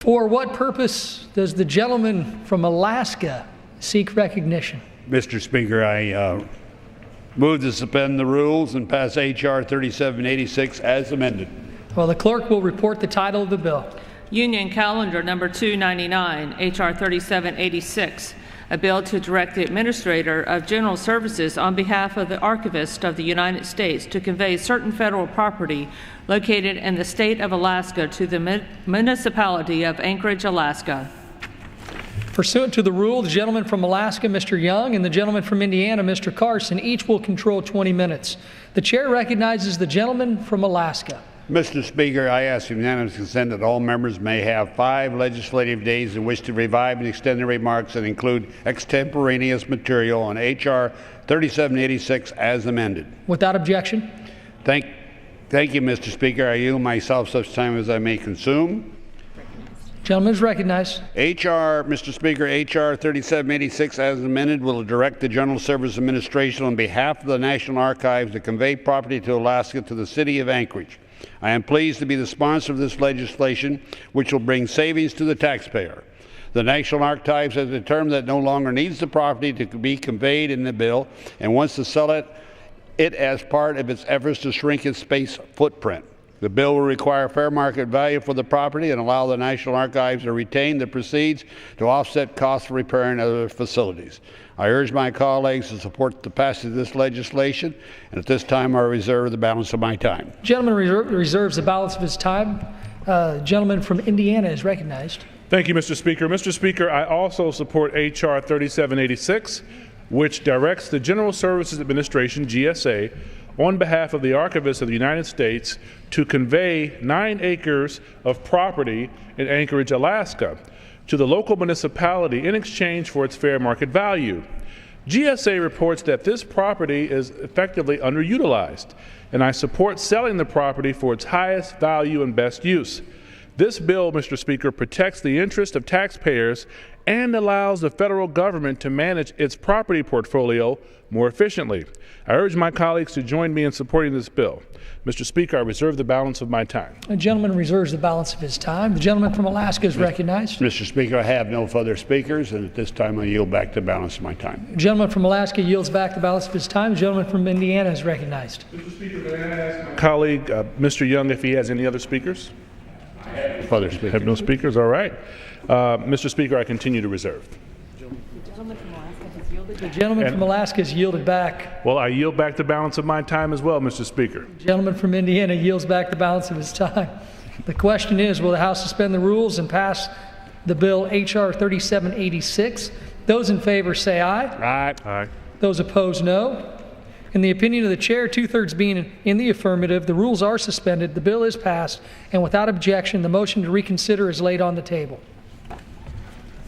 For what purpose does the gentleman from Alaska seek recognition? Mr. Speaker, I move to suspend the rules and pass H.R. 3786 as amended. Well, the clerk will report the title of the bill. Union Calendar Number 299, H.R. 3786, a bill to direct the Administrator of General Services on behalf of the Archivist of the United States to convey certain federal property located in the state of Alaska to the municipality of Anchorage, Alaska. Pursuant to the rule, the gentleman from Alaska, Mr. Young, and the gentleman from Indiana, Mr. Carson, each will control 20 minutes. The chair recognizes the gentleman from Alaska. Mr. Speaker, I ask unanimous consent that all members may have 5 legislative days in which to revive and extend their remarks and include extemporaneous material on H.R. 3786 as amended. Without objection. Thank you, Mr. Speaker. I yield myself such time as I may consume. Gentleman is recognized. Mr. Speaker, H.R. 3786 as amended will direct the General Services Administration on behalf of the National Archives to convey property to Alaska to the city of Anchorage. I am pleased to be the sponsor of this legislation, which will bring savings to the taxpayer. The National Archives has determined that it no longer needs the property to be conveyed in the bill and wants to sell it as part of its efforts to shrink its space footprint. The bill will require fair market value for the property and allow the National Archives to retain the proceeds to offset costs for repairing other facilities. I urge my colleagues to support the passage of this legislation, and at this time I reserve the balance of my time. Gentleman reserves the balance of his time. Gentleman from Indiana is recognized. Thank you, Mr. Speaker. Mr. Speaker, I also support H.R. 3786, which directs the General Services Administration, GSA, on behalf of the Archivist of the United States to convey 9 acres of property in Anchorage, Alaska, to the local municipality in exchange for its fair market value. GSA reports that this property is effectively underutilized, and I support selling the property for its highest value and best use. This bill, Mr. Speaker, protects the interest of taxpayers and allows the federal government to manage its property portfolio more efficiently. I urge my colleagues to join me in supporting this bill. Mr. Speaker, I reserve the balance of my time. The gentleman reserves the balance of his time. The gentleman from Alaska is recognized. Mr. Speaker, I have no further speakers, and at this time I yield back the balance of my time. The gentleman from Alaska yields back the balance of his time. The gentleman from Indiana is recognized. Mr. Speaker, may I ask my colleague, Mr. Young, if he has any other speakers? I have no further speakers. Have no speakers? All right. Mr. Speaker, I continue to reserve. The gentleman from Alaska has yielded back. Well, I yield back the balance of my time as well, Mr. Speaker. The gentleman from Indiana yields back the balance of his time. The question is, will the House suspend the rules and pass the bill H.R. 3786? Those in favor say aye. Aye. Aye. Those opposed, no. In the opinion of the chair, 2/3 being in the affirmative, the rules are suspended, the bill is passed, and without objection, the motion to reconsider is laid on the table.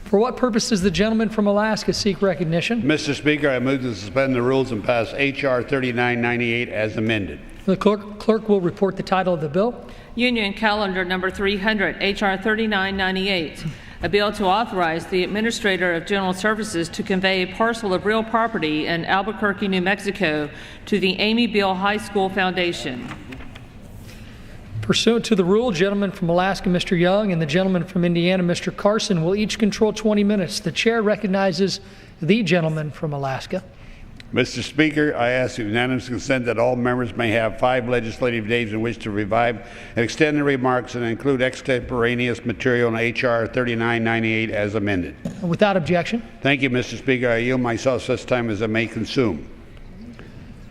For what purpose does the gentleman from Alaska seek recognition? Mr. Speaker, I move to suspend the rules and pass H.R. 3998 as amended. The clerk will report the title of the bill. Union Calendar Number 300, H.R. 3998, a bill to authorize the Administrator of General Services to convey a parcel of real property in Albuquerque, New Mexico to the Amy Beale High School Foundation. Pursuant to the rule, gentleman from Alaska, Mr. Young, and the gentleman from Indiana, Mr. Carson, will each control 20 minutes. The chair recognizes the gentleman from Alaska. Mr. Speaker, I ask unanimous consent that all members may have 5 legislative days in which to revive and extend their remarks and include extemporaneous material in H.R. 3998 as amended. Without objection. Thank you, Mr. Speaker. I yield myself such time as I may consume.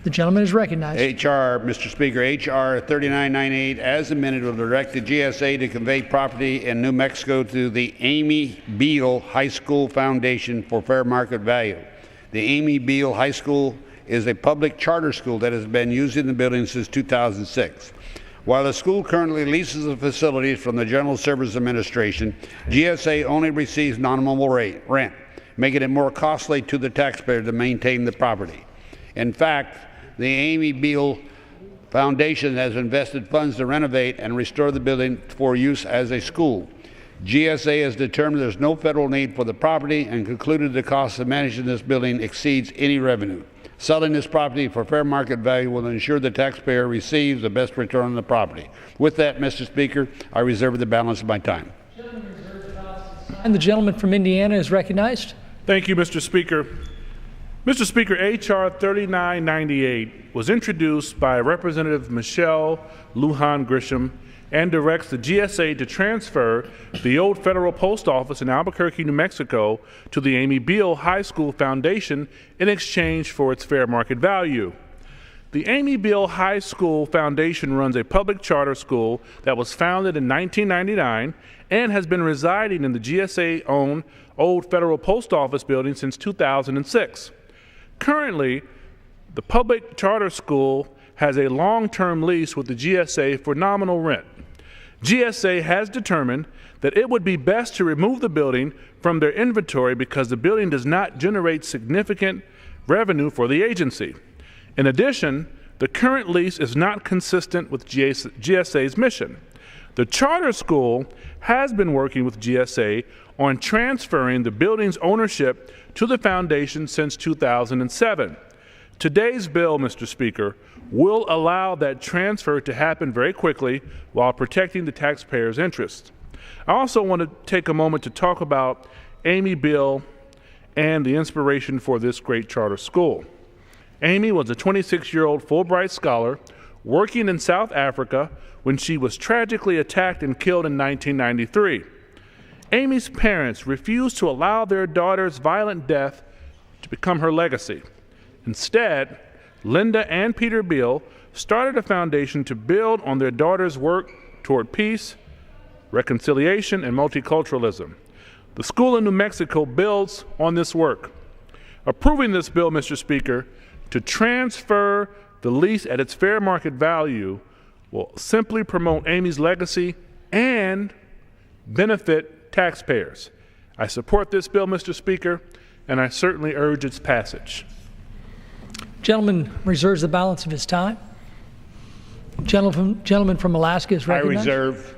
The gentleman is recognized. Mr. Speaker, H.R. 3998 as amended will direct the GSA to convey property in New Mexico to the Amy Beale High School Foundation for fair market value. The Amy Beale High School is a public charter school that has been using the building since 2006. While the school currently leases the facilities from the General Services Administration, GSA only receives nominal rent, making it more costly to the taxpayer to maintain the property. In fact, the Amy Beale Foundation has invested funds to renovate and restore the building for use as a school. GSA has determined there's no federal need for the property and concluded the cost of managing this building exceeds any revenue. Selling this property for fair market value will ensure the taxpayer receives the best return on the property. With that, Mr. Speaker, I reserve the balance of my time. And the gentleman from Indiana is recognized. Thank you, Mr. Speaker. Mr. Speaker, H.R. 3998 was introduced by Representative Michelle Lujan Grisham and directs the GSA to transfer the old federal post office in Albuquerque, New Mexico, to the Amy Beale High School Foundation in exchange for its fair market value. The Amy Beale High School Foundation runs a public charter school that was founded in 1999 and has been residing in the GSA-owned old federal post office building since 2006. Currently, the public charter school has a long-term lease with the GSA for nominal rent. GSA has determined that it would be best to remove the building from their inventory because the building does not generate significant revenue for the agency. In addition, the current lease is not consistent with GSA's mission. The charter school has been working with GSA on transferring the building's ownership to the foundation since 2007. Today's bill, Mr. Speaker, will allow that transfer to happen very quickly while protecting the taxpayers' interests. I also want to take a moment to talk about Amy Beale and the inspiration for this great charter school. Amy was a 26-year-old Fulbright scholar working in South Africa when she was tragically attacked and killed in 1993. Amy's parents refused to allow their daughter's violent death to become her legacy. Instead, Linda and Peter Beale started a foundation to build on their daughter's work toward peace, reconciliation, and multiculturalism. The school in New Mexico builds on this work. Approving this bill, Mr. Speaker, to transfer the lease at its fair market value will simply promote Amy's legacy and benefit taxpayers. I support this bill, Mr. Speaker, and I certainly urge its passage. Gentleman reserves the balance of his time. Gentleman from Alaska is recognized. I reserve.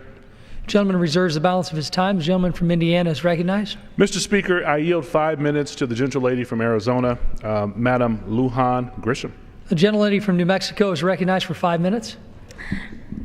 Gentleman reserves the balance of his time. The gentleman from Indiana is recognized. Mr. Speaker, I yield 5 minutes to the gentlelady from Arizona, Madam Lujan Grisham. The gentlelady from New Mexico is recognized for 5 minutes.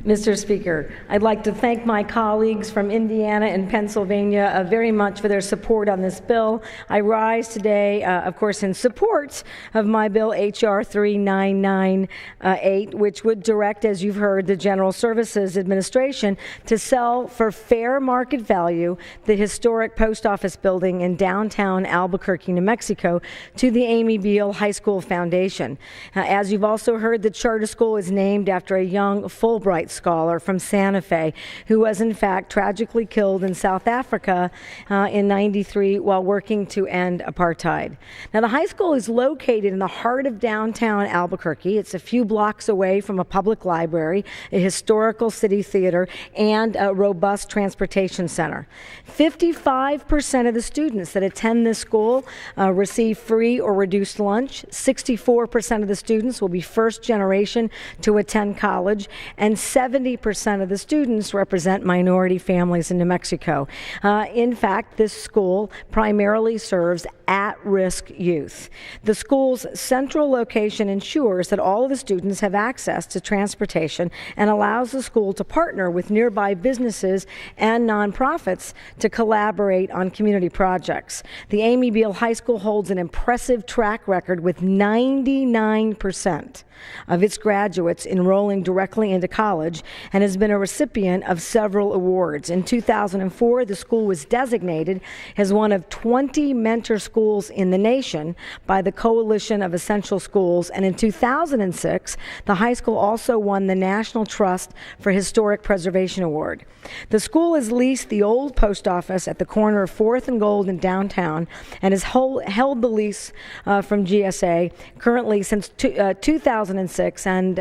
Mr. Speaker, I'd like to thank my colleagues from Indiana and Pennsylvania very much for their support on this bill. I rise today, of course, in support of my bill, H.R. 3998, which would direct, as you've heard, the General Services Administration to sell for fair market value the historic post office building in downtown Albuquerque, New Mexico, to the Amy Beale High School Foundation. As you've also heard, the charter school is named after a young Fulbright scholar from Santa Fe who was in fact tragically killed in South Africa in '93 while working to end apartheid. Now, the high school is located in the heart of downtown Albuquerque. It's a few blocks away from a public library, a historical city theater, and a robust transportation center. 55% of the students that attend this school receive free or reduced lunch. 64% of the students will be first generation to attend college, and 70% of the students represent minority families in New Mexico. In fact, this school primarily serves at-risk youth. The school's central location ensures that all of the students have access to transportation and allows the school to partner with nearby businesses and nonprofits to collaborate on community projects. The Amy Beale High School holds an impressive track record with 99% of its graduates enrolling directly into college and has been a recipient of several awards. In 2004, the school was designated as one of 20 mentor schools in the nation by the Coalition of Essential Schools, and in 2006, the high school also won the National Trust for Historic Preservation Award. The school has leased the old post office at the corner of 4th and Gold in downtown and has held the lease from GSA currently since 2006, and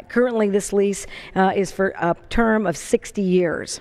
currently this lease is for a term of 60 years.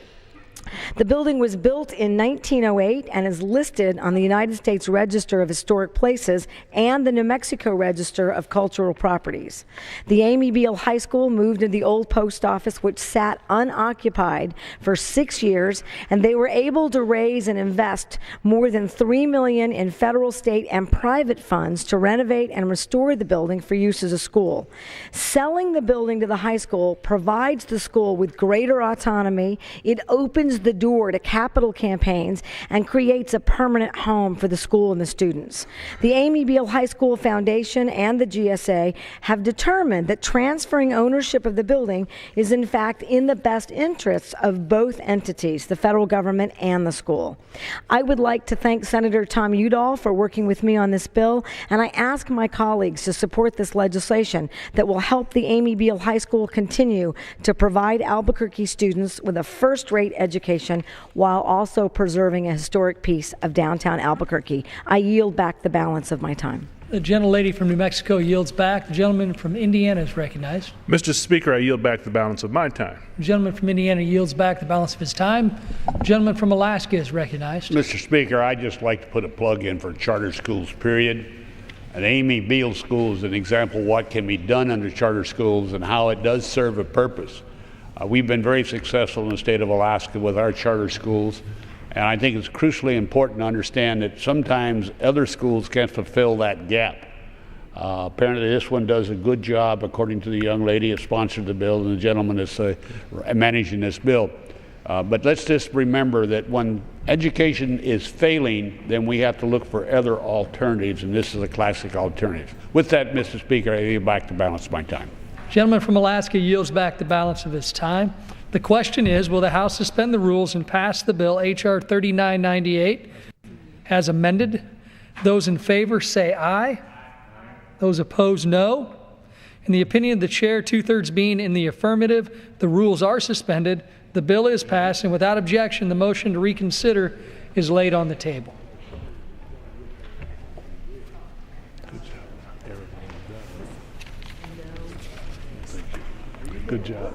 The building was built in 1908 and is listed on the United States Register of Historic Places and the New Mexico Register of Cultural Properties. The Amy Beale High School moved into the old post office, which sat unoccupied for 6 years, and they were able to raise and invest more than $3 million in federal, state, and private funds to renovate and restore the building for use as a school. Selling the building to the high school provides the school with greater autonomy. It opens opens the door to capital campaigns and creates a permanent home for the school and the students. The Amy Beale High School Foundation and the GSA have determined that transferring ownership of the building is in fact in the best interests of both entities, the federal government and the school. I would like to thank Senator Tom Udall for working with me on this bill, and I ask my colleagues to support this legislation that will help the Amy Beale High School continue to provide Albuquerque students with a first-rate education while also preserving a historic piece of downtown Albuquerque. I yield back the balance of my time. The gentlelady from New Mexico yields back. The gentleman from Indiana is recognized. Mr. Speaker, I yield back the balance of my time. The gentleman from Indiana yields back the balance of his time. The gentleman from Alaska is recognized. Mr. Speaker, I'd just like to put a plug in for charter schools, period. An Amy Beale School is an example of what can be done under charter schools and how it does serve a purpose. We've been very successful in the state of Alaska with our charter schools, and I think it's crucially important to understand that sometimes other schools can't fulfill that gap. Apparently this one does a good job, according to the young lady that sponsored the bill and the gentleman that's managing this bill. But let's just remember that when education is failing, then we have to look for other alternatives, and this is a classic alternative. With that, Mr. Speaker, I yield back the balance of my time. Gentleman from Alaska yields back the balance of his time. The question is, will the House suspend the rules and pass the bill H.R. 3998 as amended? Those in favor say aye. Those opposed, no. In the opinion of the chair, 2/3 being in the affirmative, the rules are suspended. The bill is passed, and without objection, the motion to reconsider is laid on the table. Good job.